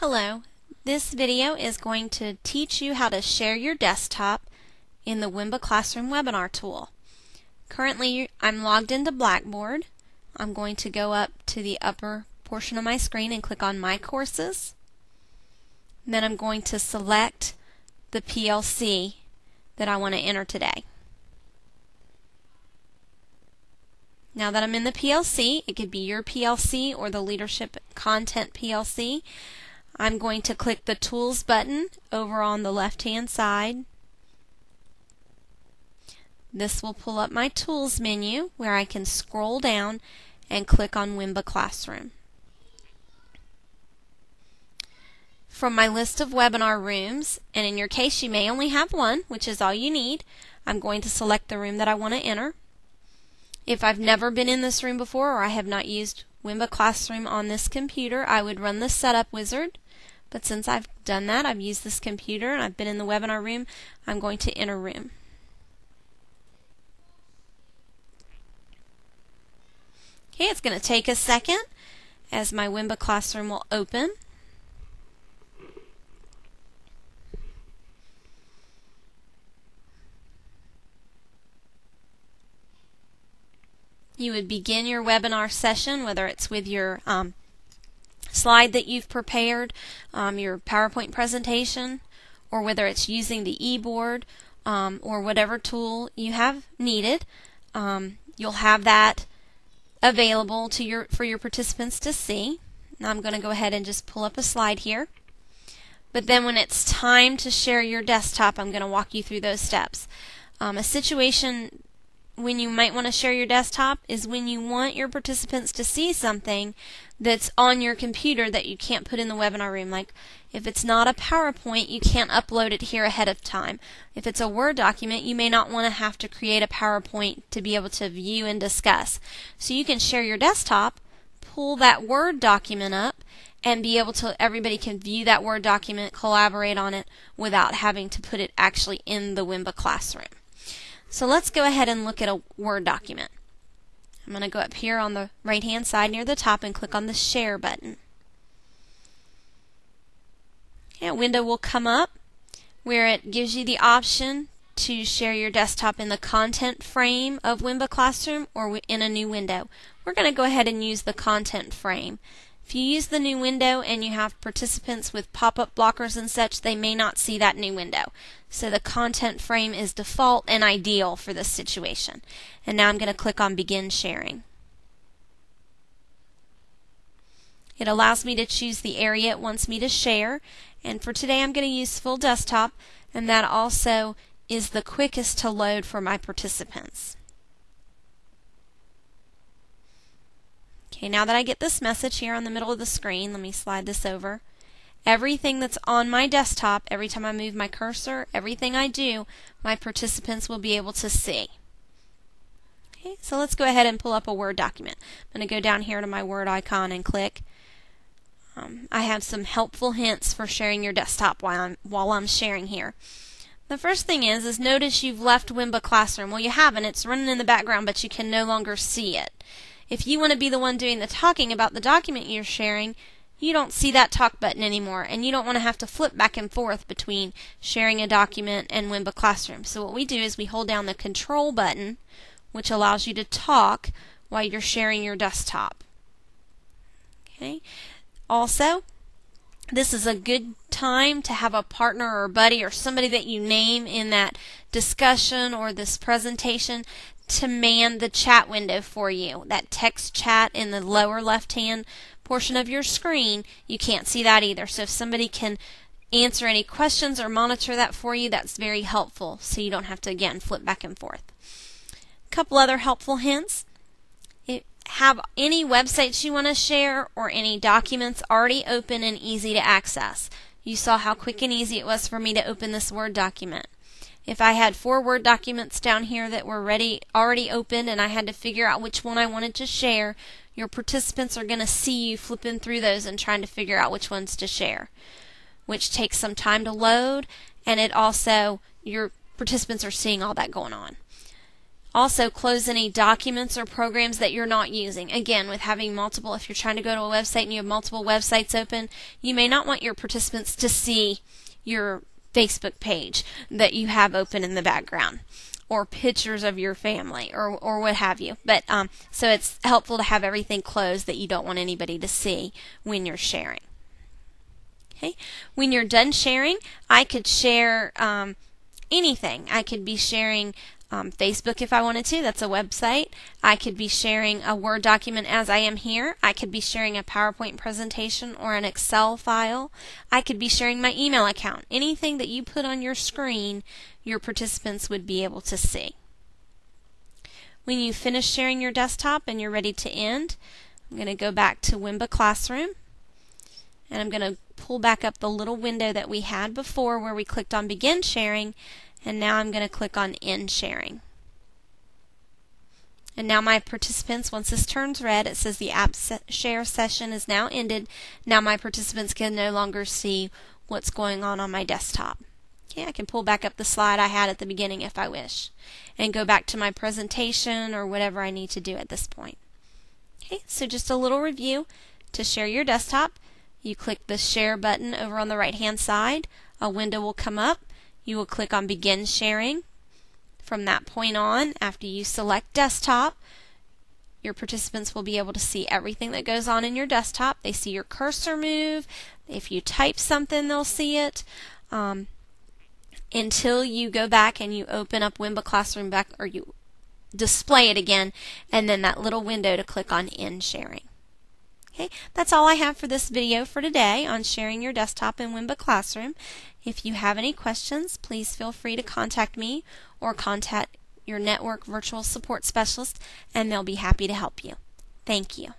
Hello, this video is going to teach you how to share your desktop in the Wimba Classroom webinar tool. Currently I'm logged into Blackboard. I'm going to go up to the upper portion of my screen and click on My Courses. Then I'm going to select the PLC that I want to enter today. Now that I'm in the PLC, it could be your PLC or the Leadership Content PLC. I'm going to click the Tools button over on the left-hand side. This will pull up my Tools menu where I can scroll down and click on Wimba Classroom. From my list of webinar rooms, and in your case you may only have one, which is all you need, I'm going to select the room that I want to enter. If I've never been in this room before or I have not used Wimba Classroom on this computer, I would run the Setup Wizard. But since I've done that, I've used this computer and I've been in the webinar room, I'm going to enter room. Okay, it's going to take a second as my Wimba Classroom will open. You would begin your webinar session, whether it's with your slide that you've prepared, your PowerPoint presentation, or whether it's using the e-board or whatever tool you have needed. You'll have that available to for your participants to see. Now I'm going to go ahead and just pull up a slide here. But then when it's time to share your desktop, I'm going to walk you through those steps. A situation when you might want to share your desktop is when you want your participants to see something that's on your computer that you can't put in the webinar room. Like if it's not a PowerPoint, you can't upload it here ahead of time. If it's a Word document, you may not want to have to create a PowerPoint to be able to view and discuss. So you can share your desktop, pull that Word document up, and be able to, everybody can view that Word document, collaborate on it without having to put it actually in the Wimba Classroom. So let's go ahead and look at a Word document. I'm going to go up here on the right hand side near the top and click on the Share button. Okay, a window will come up where it gives you the option to share your desktop in the content frame of Wimba Classroom or in a new window. We're going to go ahead and use the content frame. If you use the new window and you have participants with pop-up blockers and such, they may not see that new window. So the content frame is default and ideal for this situation. And now I'm going to click on Begin Sharing. It allows me to choose the area it wants me to share. And for today I'm going to use full desktop, and that also is the quickest to load for my participants. Okay, now that I get this message here on the middle of the screen, let me slide this over. Everything that's on my desktop, every time I move my cursor, everything I do, my participants will be able to see. Okay, so let's go ahead and pull up a Word document. I'm going to go down here to my Word icon and click. I have some helpful hints for sharing your desktop while I'm sharing here. The first thing is notice you've left Wimba Classroom. Well, you haven't. It's running in the background, but you can no longer see it. If you want to be the one doing the talking about the document you're sharing, you don't see that talk button anymore, and you don't want to have to flip back and forth between sharing a document and Wimba Classroom. So what we do is we hold down the Control button, which allows you to talk while you're sharing your desktop. Okay. Also, this is a good time to have a partner or a buddy or somebody that you name in that discussion or this presentation to man the chat window for you. That text chat in the lower left-hand portion of your screen, you can't see that either. So if somebody can answer any questions or monitor that for you, that's very helpful, so you don't have to, again, flip back and forth. A couple other helpful hints. Have any websites you want to share or any documents already open and easy to access. You saw how quick and easy it was for me to open this Word document. If I had 4 Word documents down here that were already opened and I had to figure out which one I wanted to share, your participants are going to see you flipping through those and trying to figure out which ones to share, which takes some time to load, and it also, your participants are seeing all that going on. Also, close any documents or programs that you're not using. Again, with having multiple, if you're trying to go to a website and you have multiple websites open, you may not want your participants to see your Facebook page that you have open in the background, or pictures of your family, or what have you. But so it's helpful to have everything closed that you don't want anybody to see when you're sharing. Okay, when you're done sharing, I could share anything. I could be sharing Facebook if I wanted to. That's a website. I could be sharing a Word document as I am here. I could be sharing a PowerPoint presentation or an Excel file. I could be sharing my email account. Anything that you put on your screen, your participants would be able to see. When you finish sharing your desktop and you're ready to end, I'm going to go back to Wimba Classroom, and I'm going to pull back up the little window that we had before where we clicked on Begin Sharing, and now I'm going to click on End Sharing. And now my participants, once this turns red, it says the app share session is now ended. Now my participants can no longer see what's going on my desktop. Okay, I can pull back up the slide I had at the beginning if I wish, and go back to my presentation or whatever I need to do at this point. Okay, so just a little review. To share your desktop, you click the Share button over on the right hand side. A window will come up. You will click on Begin Sharing. From that point on, after you select Desktop, your participants will be able to see everything that goes on in your desktop. They see your cursor move. If you type something, they'll see it. Until you go back and you open up Wimba Classroom back, or you display it again, and then that little window to click on End Sharing. Okay, that's all I have for this video for today on sharing your desktop in Wimba Classroom. If you have any questions, please feel free to contact me or contact your network virtual support specialist, and they'll be happy to help you. Thank you.